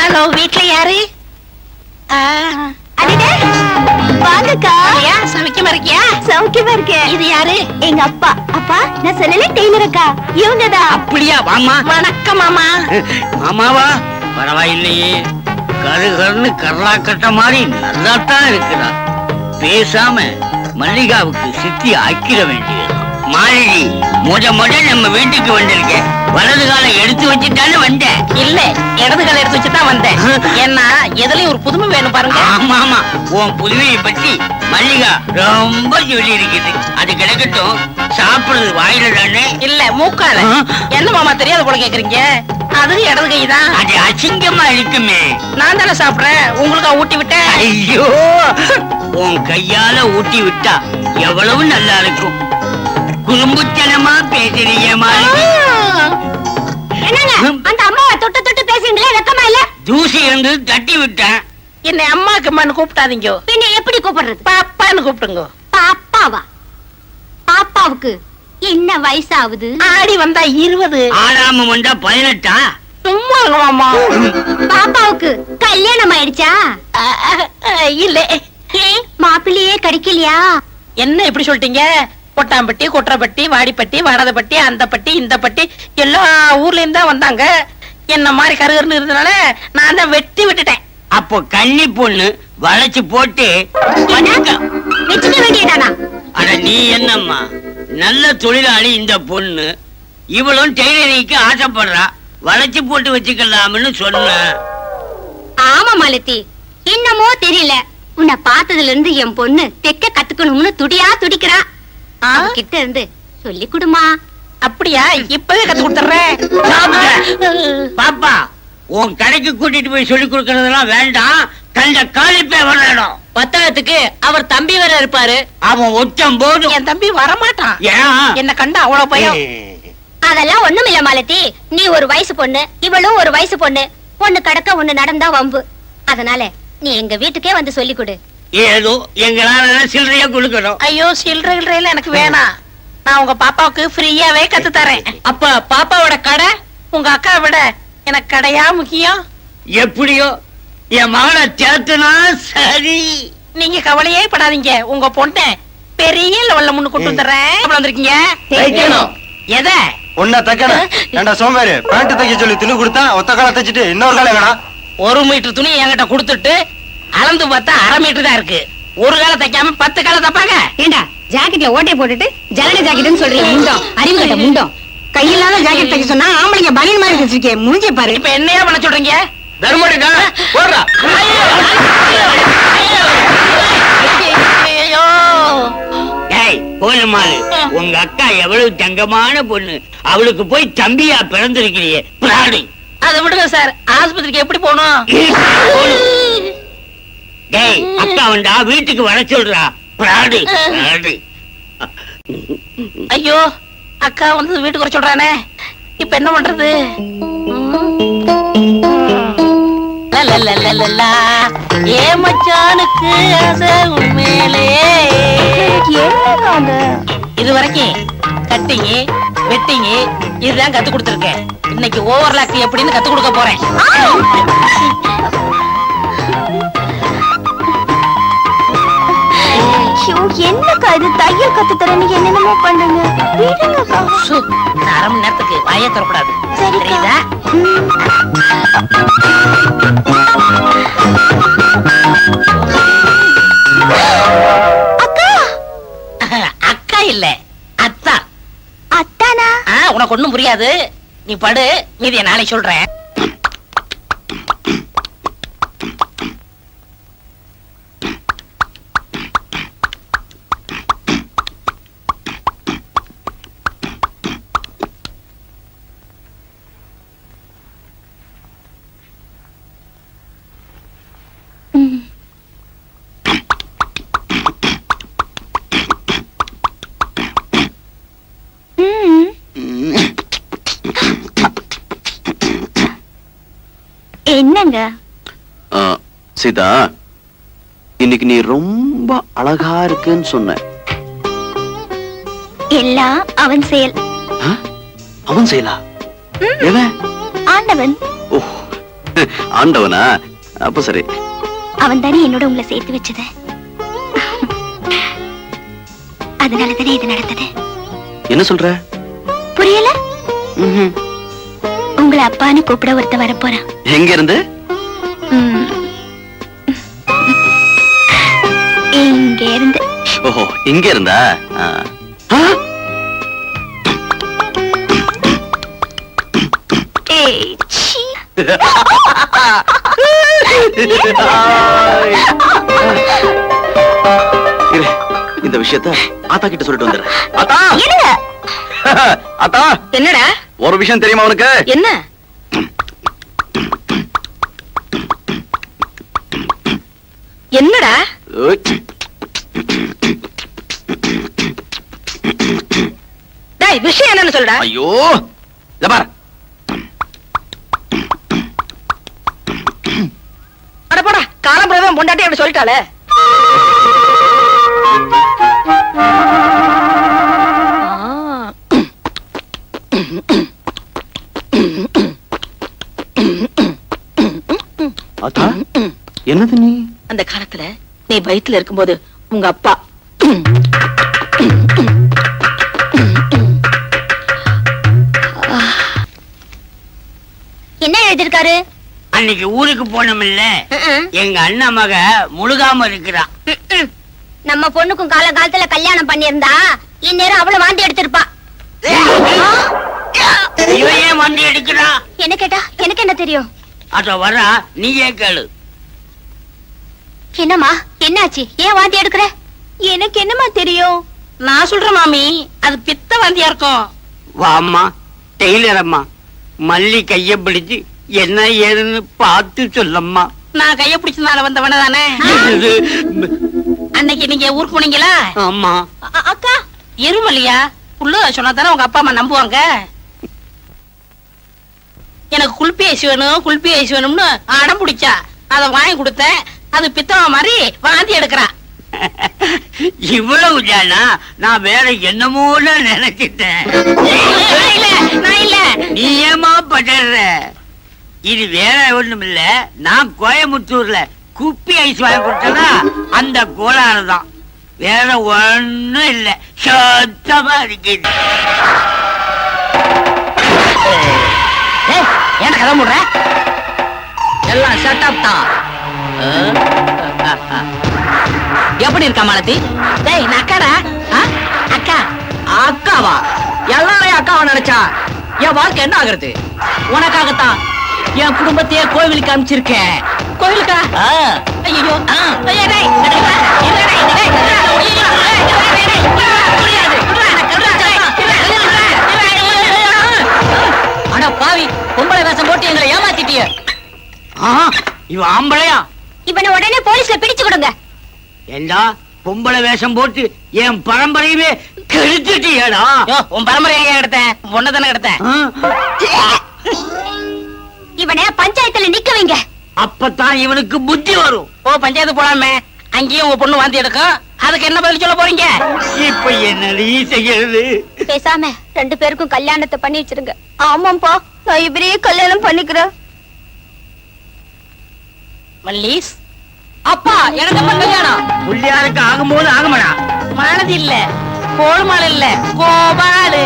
Hello, வீட்ல யாரு? வாங்கக்கா. சமைக்கமா இருக்கியா? சௌக்கியமா இருக்கேன். இது யாரு? எங்க அப்பா. அப்பா, நான் சொல்லல டெய்லர் அக்கா. இவங்கதான். அப்படியா? வாமா. வணக்கம் மாமா. மாமாவா? பரவாயில்லையே, கருகருன்னு கர்லா கட்ட மாதிரி நல்லாத்தான் இருக்கிறா. பேசாம மல்லிகாவுக்கு சித்தி ஆக்கிட வேண்டியது. மாலினி, முத நம்ம வீட்டுக்கு வந்திருக்கேன். வலது காலை எடுத்து வச்சுட்டான்னு வந்தேன். இல்ல, இடது கால எடுத்து வச்சுதான் வந்தேன். ஏன்னா எதுலயும் ஒரு புதுமை வேணும் பாருங்க. ஆமா ஆமா, உன் புதுமையை பற்றி மல்லிகா ரொம்ப சொல்லி இருக்குது. அது கிடக்கட்டும், சாப்பிடுறது வாயில தானே? இல்ல, மூக்கால. என்ன மாமா தெரியாத போல கேக்குறீங்க? அது இடது கைதான். அது அசிங்கமா இருக்குமே. நான் தானே சாப்பிடுறேன், உங்களுக்கு ஊட்டி விட்டேன். ஐயோ, உன் கையால ஊட்டி விட்டா எவ்வளவு நல்லா இருக்கும். குறும்புத்தனமா பேசுறீங்க மாலினி. என்னங்க அந்த அம்மாவை தொட்டு தொட்டு பேசுறீங்களே, வெக்கமா இல்ல? தூசி இருந்து தட்டி விட்டேன். என்னை அம்மாக்கு அம்மான்னு கூப்பிட்டாதீங்க. பின்ன எப்படி கூப்பிடுறது? பாப்பான்னு கூப்பிடுங்க. பாப்பாவா? பாப்பாவுக்கு என்ன வயசாகுது? ஆடி வந்தா 20. ஆடாம வந்தா 18. சும்மா இருங்க மாமா. பாப்பாவுக்கு கல்யாணம் ஆயிடுச்சா? இல்ல. மாப்பிள்ளையே கிடைக்கலையா? என்ன இப்படி சொல்லிட்டீங்க? கொட்டாம்பட்டி, கொற்றப்பட்டி, வாடிப்பட்டி, வடதப்பட்டி, அந்த பட்டி, இந்த பட்டி எல்லா ஊர்ல இருந்து தான் வந்தாங்க. என்ன மாதிரி கருகருன்னு இருந்தனால நான் தான் வெட்டி விட்டுட்டேன். அப்போ கன்னி பொண்ணு வளைச்சு போட்டு வச்சுக்க வேண்டியதானா? அட நீ என்னம்மா, நல்ல தொழிலாளி இந்த பொண்ணு. இவளும் டெய்லரிங்க்கு ஆசைப்படுறா, வளைச்சு போட்டு வச்சுக்கலாம்னு சொன்ன. ஆமா மாலதி, என்னமோ தெரியல, உன்னை பார்த்ததுல இருந்து என் பொண்ணு தெக்க கத்துக்கணும்னு துடியா துடிக்கிறா. கிட்ட இருந்து சொல்லி குடுமா. அப்படியா? இப்பவே கத்து கொடுத்துறேன். பாப்பா, உன் கடைக்கு கூட்டிட்டு போய் சொல்லி கொடுக்கறதெல்லாம் வேண்டாம். கண்ட காலிப்பே வரணும். பத்தாவதுக்கு அவர் தம்பி வேற இருப்பாரு. அவன் ஒச்சம் போதும். என் தம்பி வரமாட்டான். ஏன்? என்ன கண்டா அவ்வளவு பயம். அதெல்லாம் ஒண்ணுமில்ல மாலதி, நீ ஒரு வயசு பொண்ணு, இவளும் ஒரு வயசு பொண்ணு. ஒண்ணு கடக்க ஒண்ணு நடந்தா வம்பு. அதனால நீ எங்க வீட்டுக்கே வந்து சொல்லி கொடு. ஏதோ எங்களால சில்லறையா கொடுக்கணும். ஐயோ, சில்லறையில எனக்கு வேணாம். நான் உங்க பாப்பாவுக்கு ஃப்ரீயாவே கத்து தரேன். அப்ப பாப்பாவோட கடை உங்க அக்கா விட எனக்கு கடையா முக்கியம்? எப்படியோ என் மகனை சேர்த்துனா சரி. நீங்க கவலையே படாதீங்க, உங்க பொண்ணை பெரிய லெவல்ல முன்னு கொண்டு வந்துடுறேன். வந்திருக்கீங்க எதை? உன்ன தக்கன ஏண்டா சோம்பேறி, பேண்ட் தைக்க சொல்லி துணி கொடுத்தா ஒத்த கால தைச்சிட்டு இன்னொரு கால வேணா. 1 மீட்டர் துணி என்கிட்ட கொடுத்துட்டு அளந்து பார்த்தா 1/2 மீட்டர் தான் இருக்கு. ஒரு கால தைக்காம 10 கால தப்பாங்க. ஏண்டா ஜாக்கெட்ல ஓட்டை போட்டுட்டு ஜலட ஜாக்கெட்னு சொல்றீங்க? முண்டம், அறிவு கட்ட முண்டம். கையில்லாத ஜாக்கெட் தைக்க சொன்னா ஆம்பளைங்க பனியன் மாதிரி வச்சிருக்கே, மூஞ்சி பாரு. இப்ப என்னையா பண்ண சொல்றீங்க? தர்மடிடா போடுறா. ஐயோ, ஏய் கோலமாலு, உங்க அக்கா எவ்வளவு தங்கமான பொண்ணு. அவளுக்கு போய் தம்பியா பிறந்திருக்கிறியே, பிராடி. அதை விடுங்க சார், ஆஸ்பத்திரிக்கு எப்படி போகணும்? டேய், அக்கா வந்தா வீட்டுக்கு வர சொல்றா, பிராடி பிராடி. ஐயோ, அக்கா வந்து வீட்டுக்கு வர சொல்றானே, இப்ப என்ன பண்றது? ஏ மச்சானுக்கு ஆசை உண்மையிலே. இது வரைக்கும் கட்டிங்க வெட்டிங்க இதுதான் கத்து கொடுத்துருக்கேன். இன்னைக்கு ஓவர்லாக் எப்படின்னு கத்து கொடுக்க போறேன். என்னக்கா இது, தையல் கத்து தரேன்னு என்னென்னமோ பண்ணுங்க. அரை மணி நேரத்துக்கு வாயை தரக்கூடாது, சரிதா? அக்கா அக்கா இல்ல, அத்தா. அத்தானா? உனக்கு ஒண்ணும் புரியாது, நீ படு, மீதிய நாளை சொல்றேன். என்னங்க சீதா, இன்னைக்கு நீ ரொம்ப அழகா இருக்குன்னு சொன்ன. எல்லாம் அவன் செயல். அவன் செய்யலா? எவன்? ஆண்டவன். ஓ, ஆண்டவனா? அப்ப சரி. அவன் தானே என்னோட உங்களை சேர்த்து வச்சது. அதனால தானே இது நடந்தது. என்ன சொல்ற? புரியல? உங்களை அப்பான்னு கூப்பிட ஒருத்த வரப்போறான். எங்க இருந்து? இங்க இருந்து. ஓஹோ, இங்க இருந்தா? இந்த விஷயத்த ஆத்தா கிட்ட சொல்லிட்டு வந்துடுறேன். ஆத்தா! ஆத்தா! என்னடா? ஒரு விஷயம் தெரியுமா உனக்கு? என்ன? என்னடா? டேய், விஷயம் என்னன்னு சொல்றா? ஐயோ, இத பாரு. அட போடா, காலம்புறதான் பொண்டாட்டி அப்படி சொல்லிட்டாளே. ஆத்தா, என்னது நீ? அந்த காலத்துல நீ வயித்துல இருக்கும்போது உங்க அப்பா என்ன எழுதிருக்காரு? அன்னைக்கு ஊருக்கு போனோம்ல, எங்க அண்ணா மக முழுகாம இருக்கிறா. நம்ம பொண்ணுக்கும் காலகாலத்துல கல்யாணம் பண்ணியிருந்தா இந்நேரம் அவ்வளவு வாந்தி எடுத்திருப்பா. இவன் ஏன் வண்டி எடுக்கிறா? என்ன கேட்டா எனக்கு என்ன தெரியும்? அத வரா, நீயே கேளு. என்னம்மா, என்னாச்சு? ஏன் வாந்தி எடுக்கிற? எனக்கு என்னம்மா தெரியும்? நான் சொல்றேன் மாமி, அது பித்த வாந்தியா இருக்கும். வாம்மா, டெய்லர் அம்மா, மல்லி கைய பிடிச்சு என்ன ஏதுன்னு பார்த்து சொல்லம்மா. நான் கைய பிடிச்சதுனால வந்தவன தானே. அன்னைக்கு நீங்க ஊருக்கு போனீங்களா? ஆமா. அக்கா, எருமல்லையா? புள்ள சொன்னா தானே உங்க அப்பா அம்மா நம்புவாங்க. எனக்கு குல்பி ஐஸ் வேணும், குல்பி ஐஸ் வேணும்னு அடம் பிடிச்சா. அத வாங்கி கொடுத்தேன். அது பித்தவ மாதிரி வாந்தி எடுக்கிறா. இவ்வளவு தானா? நான் வேற என்னமோல நினைச்சிட்டேன். நான் இல்ல. நீ ஏமா படுற? இது வேற ஒண்ணும் இல்ல. நான் கோயம்புத்தூர்ல குப்பி ஐஸ் வாங்கி கொடுத்ததா அந்த கோளாறு தான். வேற ஒண்ணும் இல்ல. சுத்தமா இருக்குது. ஏன் கதை முடுற? எல்லாம் செட்டப் தான். எப்படி இருக்கா மாலதி? டேய், நான் அக்காடா. அக்கா. அக்காவா? எல்லாரையும் அக்காவா நினைச்சா என் வாழ்க்கை என்ன ஆகுறது? உனக்காகத்தான் என் குடும்பத்தையே கோவிலுக்கு அனுப்பிச்சிருக்கேன். கோவிலுக்கா? ஐயோ. அட பாவி, பொம்பளை வேஷம் போட்டு எங்களை ஏமாத்திட்டிய. இவ ஆம்பளையா? இவனை உடனே போலீஸ்ல பிடிச்சு கொடுங்க. ஏண்டா, பொம்பளை வேஷம் போட்டு என் பரம்பரையுமே கெடுத்துட்டியடா. உன் பரம்பரை எங்க எடுத்தேன்? பொண்ணதானே எடுத்தேன். இவனை பஞ்சாயத்துல நிக்க வைங்க. அப்பதான் இவனுக்கு புத்தி வரும். ஓ, பஞ்சாயத்து போலாமே. அங்கேயும் உங்க பொண்ணு வாந்தி எடுக்கும். அதுக்கு என்ன பதில் சொல்ல போறீங்க? இப்ப என்னடி செய்யறது? பேசாம 2 பேருக்கும் கல்யாணத்தை பண்ணி வச்சிருங்க. ஆமாப்பா, நான் இவரையே கல்யாணம் பண்ணிக்கிறேன். மல்லீஸ், அப்பா எனக்கு கல்யாணம். புள்ளியாருக்கு ஆகும்போது ஆகமாடா. மானது இல்ல, கோல்மால் இல்ல, கோபாலு.